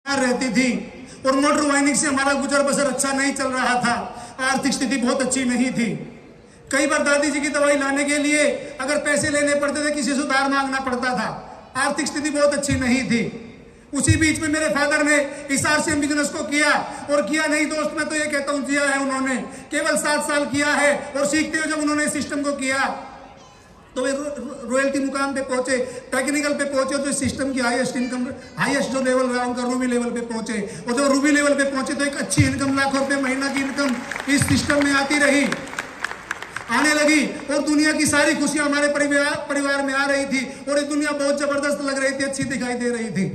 रहती थी और मोटर वाइनिंग से हमारा गुजर बसर अच्छा नहीं चल रहा था। आर्थिक स्थिति बहुत अच्छी नहीं थी। कई बार दादी जी की दवाई लाने के लिए अगर पैसे लेने पड़ते थे, किसी से उधार मांगना पड़ता था। आर्थिक स्थिति बहुत अच्छी नहीं थी। उसी बीच में मेरे फादर ने इस आरसीएम बिजनेस को किया, और किया नहीं दोस्त, मैं तो ये कहता हूँ जिया है उन्होंने। केवल 7 साल किया है, और सीखते हुए जब उन्होंने सिस्टम को किया तो वे रॉयल्टी मुकाम पे पहुंचे, टेक्निकल पे पहुंचे, तो सिस्टम की हाईएस्ट इनकम, हाईएस्ट जो लेवल रहा उनका रूबी लेवल पे पहुंचे। और जब रूबी लेवल पे पहुंचे तो एक अच्छी इनकम, लाखों रुपए महीना की इनकम इस सिस्टम में आती रही, आने लगी, और दुनिया की सारी खुशियां हमारे परिवार में आ रही थी, और ये दुनिया बहुत जबरदस्त लग रही थी, अच्छी दिखाई दे रही थी।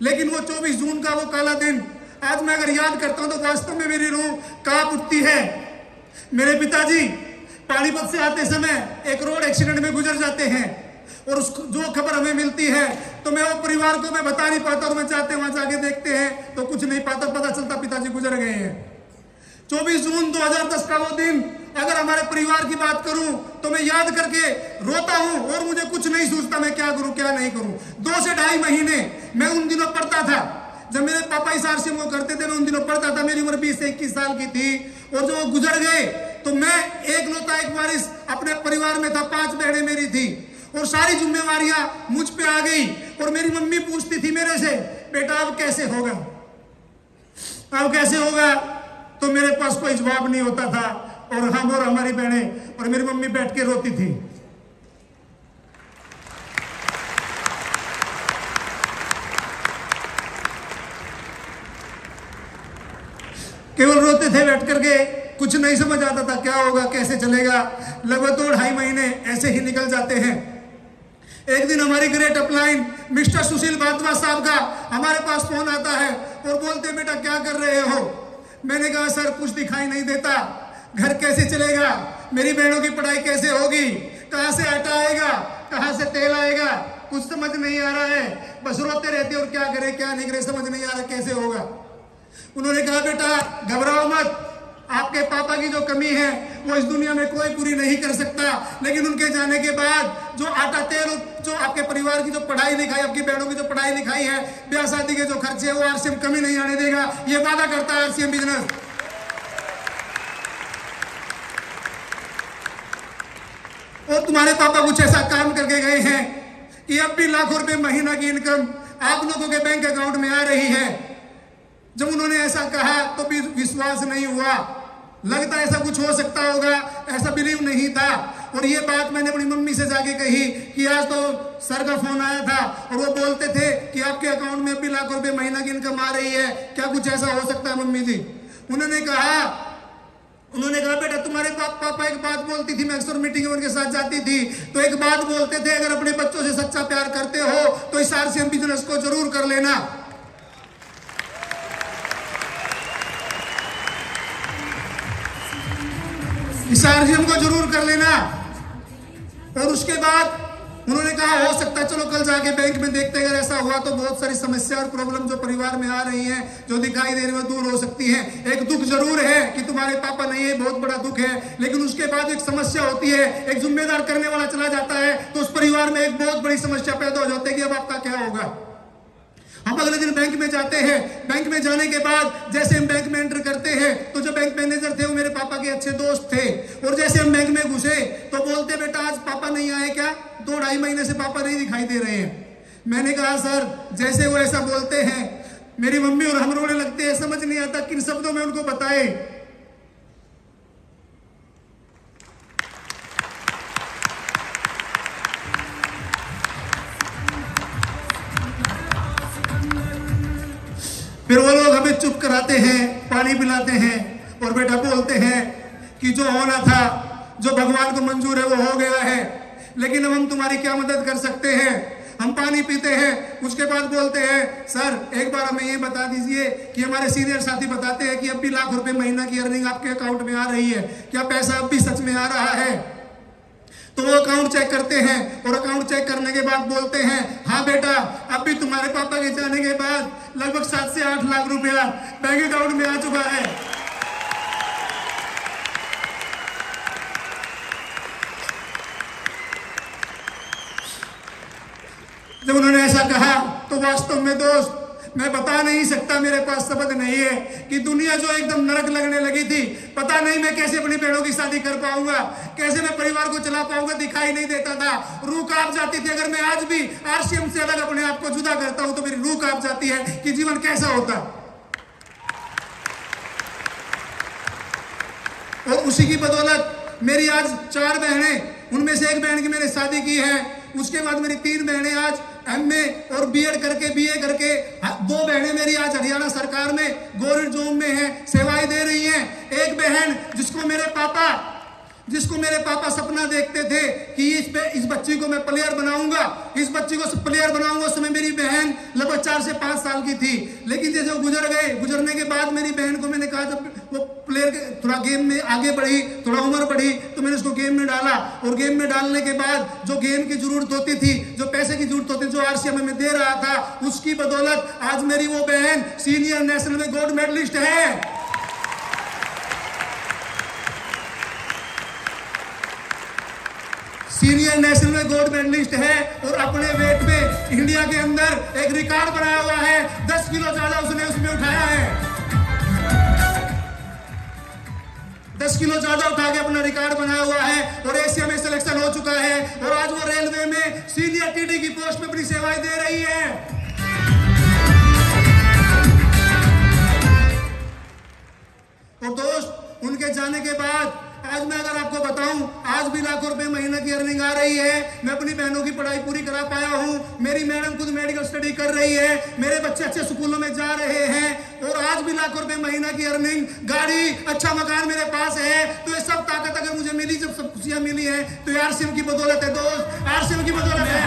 लेकिन वो 24 जून का वो काला दिन आज मैं अगर याद करता हूं तो वास्तव में मेरी रूह कांप उठती है। मेरे पिताजी पानीपत से आते समय एक रोड एक्सीडेंट में गुजर जाते हैं, और उस जो खबर हमें मिलती है तो मैं वो परिवार को मैं बता नहीं पाता, और मैं चाहते वहां जाके देखते हैं तो कुछ नहीं पाता, पता चलता पिताजी गुजर गए हैं। 24 जून 2010 का वो दिन अगर हमारे परिवार की बात करूं तो मैं याद करके रोता हूं, और मुझे कुछ नहीं सोचता मैं क्या करूं क्या नहीं करूं। 2 से 2.5 महीने मैं उन दिनों पढ़ता था, जब मेरे पापा इस आरसीएम को करते थे मैं उन दिनों पढ़ता था। मेरी उम्र 20 से 21 साल की थी, और जो गुजर गए तो मैं एक वारिस अपने परिवार में था। 5 बहनें मेरी थी, और सारी जिम्मेवारियां मुझ पे आ गई। और मेरी मम्मी पूछती थी मेरे से, बेटा अब कैसे होगा, अब कैसे होगा? तो मेरे पास कोई जवाब नहीं होता था, और हम और हमारी बहनें और मेरी मम्मी बैठ के रोती थी। केवल रोते थे बैठ करके, कुछ नहीं समझ आता था क्या होगा कैसे चलेगा। लगभग 2-2.5 महीने ऐसे ही निकल जाते हैं। एक दिन हमारी ग्रेट अपलाइन मिस्टर सुशील बादवा साहब का हमारे पास फोन आता है, और बोलते बेटा क्या कर रहे हो? मैंने कहा सर कुछ दिखाई नहीं देता, घर कैसे चलेगा, मेरी बहनों की पढ़ाई कैसे होगी, कहां से आटा आएगा, कहां से तेल आएगा, कुछ समझ नहीं आ रहा है। बस रोते रहते और क्या करें क्या नहीं करें, समझ नहीं आ रहा कैसे होगा। उन्होंने कहा बेटा घबराओ मत, आपके पापा की जो कमी है वो इस दुनिया में कोई पूरी नहीं कर सकता, लेकिन उनके जाने के बाद जो आटा तेल, जो आपके परिवार की जो पढ़ाई लिखाई, आपकी बहनों की जो पढ़ाई लिखाई है, ब्याह शादी के जो खर्चे है, वो आरसीएम कमी नहीं आने देगा, ये वादा करता है आरसीएम बिजनेस। और तुम्हारे पापा कुछ ऐसा काम करके गए हैं कि अब भी लाखों रुपए महीना की इनकम आप लोगों के बैंक अकाउंट में आ रही है। जब उन्होंने ऐसा कहा तो भी विश्वास नहीं हुआ, लगता ऐसा कुछ हो सकता होगा, ऐसा बिलीव नहीं था। और ये बात मैंने अपनी मम्मी से जाके कही कि आज तो सर का फोन आया था, और वो बोलते थे कि आपके अकाउंट में भी लाखों रुपए महीना की इनकम आ रही है, क्या कुछ ऐसा हो सकता है मम्मी जी? उन्होंने कहा बेटा तुम्हारे पापा एक बात बोलती थी, मैं अक्सर मीटिंग में उनके साथ जाती थी, तो एक बात बोलते थे, अगर अपने बच्चों से सच्चा प्यार करते हो तो इस आरसीएम बिजनेस को जरूर कर लेना। इस आरसीएम को जरूर कर लेना। और उसके बाद उन्होंने कहा हो सकता है, चलो कल जाके बैंक में देखते हैं, अगर ऐसा हुआ तो बहुत सारी समस्या और प्रॉब्लम जो परिवार में आ रही हैं, जो दिखाई दे रही है, दूर हो सकती है। एक दुख जरूर है कि तुम्हारे पापा नहीं है, बहुत बड़ा दुख है, लेकिन उसके बाद एक समस्या होती है, एक जिम्मेदार करने वाला चला जाता है, तो उस परिवार में एक बहुत बड़ी समस्या पैदा हो जाती है कि अब आपका क्या होगा। हम अगले दिन बैंक में जाते हैं। बैंक में जाने के बाद जैसे हम बैंक में एंटर करते हैं तो जो बैंक मैनेजर थे वो मेरे पापा के अच्छे दोस्त थे, और जैसे हम बैंक में घुसे तो बोलते बेटा आज पापा नहीं आए क्या? 2-2.5 महीने से पापा नहीं दिखाई दे रहे हैं। मैंने कहा सर जैसे वो ऐसा बोलते हैं मेरी मम्मी और हम रोने लगते हैं, समझ नहीं आता किन शब्दों में उनको बताए। फिर वो लोग हमें चुप कराते हैं, पानी पिलाते हैं, और बेटा बोलते हैं कि जो होना था, जो भगवान को मंजूर है वो हो गया है, लेकिन अब हम तुम्हारी क्या मदद कर सकते हैं। हम पानी पीते हैं, उसके बाद बोलते हैं सर एक बार हमें ये बता दीजिए कि हमारे सीनियर साथी बताते हैं कि अब भी लाख रुपए महीना की अर्निंग आपके अकाउंट में आ रही है, क्या पैसा अब भी सच में आ रहा है? तो वो अकाउंट चेक करते हैं, और अकाउंट चेक करने के बाद बोलते हैं हाँ बेटा अब भी तुम्हारे पापा के जाने के बाद लगभग 7 से 8 लाख रुपया बैंक अकाउंट में आ चुका है। जब उन्होंने ऐसा कहा तो वास्तव में दोस्त मैं बता नहीं सकता, मेरे पास शब्द नहीं है कि दुनिया जो एकदम नरक लगने लगी थी, पता नहीं मैं कैसे अपनी बहनों की शादी कर पाऊंगा, कैसे मैं परिवार को चला पाऊंगा, दिखाई नहीं देता था, रूह कांप जाती थी। अगर मैं आज भी आरसीएम से अलग अपने आप को जुदा करता हूं तो मेरी रूह कांप जाती है कि जीवन कैसा होता। और उसी की बदौलत मेरी आज 4 बहनें, उनमें से एक बहन की मैंने शादी की है, उसके बाद मेरी 3 बहनें आज एमए और बीएड करके बीए करके, 2 बहनें मेरी आज हरियाणा सरकार में गवर्नमेंट जॉब में हैं, सेवाएं दे रही हैं। एक बहन जिसको मेरे पापा सपना देखते थे कि इस बच्ची को मैं प्लेयर बनाऊंगा, इस बच्ची को प्लेयर बनाऊंगा, उस समय मेरी बहन लगभग 4 से 5 साल की थी। लेकिन जैसे वो गुजरने के बाद मेरी बहन को मैंने कहा, जब वो प्लेयर थोड़ा गेम में आगे बढ़ी, थोड़ा उम्र बढ़ी, तो मैंने उसको गेम में डाला। और गेम में डालने के बाद जो गेम की जरूरत होती थी, जो पैसे की जरूरत होती थी, जो आरसीएम में दे रहा था, उसकी बदौलत आज मेरी वो बहन सीनियर नेशनल में गोल्ड मेडलिस्ट है। सीनियर नेशनल में गोल्ड मेडलिस्ट है और अपने वेट में इंडिया के अंदर एक रिकॉर्ड बनाया हुआ है। 10 किलो ज्यादा उसने उसमें उठाया है, 10 किलो ज्यादा उठा के अपना रिकॉर्ड बनाया हुआ है और एशिया में सिलेक्शन हो चुका है। और आज वो रेलवे में सीनियर टीडी की पोस्ट में अपनी सेवाएं दे रही है। और दोस्त, उनके जाने के बाद आज मैं अगर आपको बताऊं, आज भी लाखों रुपए महीने की अर्निंग आ रही है। मैं अपनी बहनों की पढ़ाई पूरी करा पाया हूं, मेरी मैडम खुद मेडिकल स्टडी कर रही है, मेरे बच्चे अच्छे स्कूलों में जा रहे हैं और आज भी लाखों रुपए महीना की अर्निंग, गाड़ी, अच्छा मकान मेरे पास है। तो ये सब ताकत अगर मुझे मिली, जब सब खुशियां मिली है, तो ये आरसीएम की बदौलत है दोस्त, आरसीएम की बदौलत है।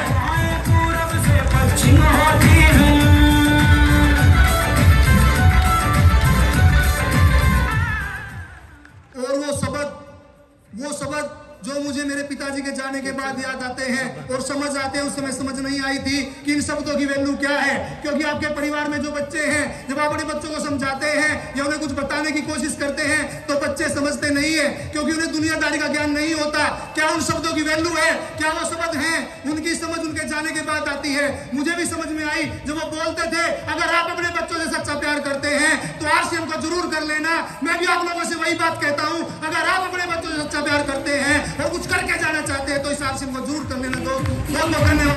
और वो शब्द जो मुझे मेरे पिताजी के जाने के बाद याद आते हैं और समझ आते हैं, उस समय समझ नहीं आई थी कि इन शब्दों की वैल्यू क्या है। क्योंकि आपके परिवार में जो बच्चे हैं, जब आप अपने बच्चों को समझाते हैं या उन्हें कुछ बताने की कोशिश करते हैं, तो बच्चे समझते नहीं है, क्योंकि उन्हें दुनियादारी का ज्ञान नहीं होता। क्या उन शब्दों की वैल्यू है, क्या वो शब्द हैं, उनकी समझ उनके जाने के बाद आती है। मुझे भी समझ में आई जब वो बोलते थे, अगर आप अपने बच्चों से सच्चा प्यार करते हैं तो आरसीएम को जरूर कर लेना। मैं भी आप लोगों से वही बात कहता हूं, अगर आप अपने बच्चों से सच्चा प्यार करते हैं और कुछ करके जाना चाहते हैं तो इस आरसीएम को जरूर कर लेना दोस्त। बहुत बहुत धन्यवाद।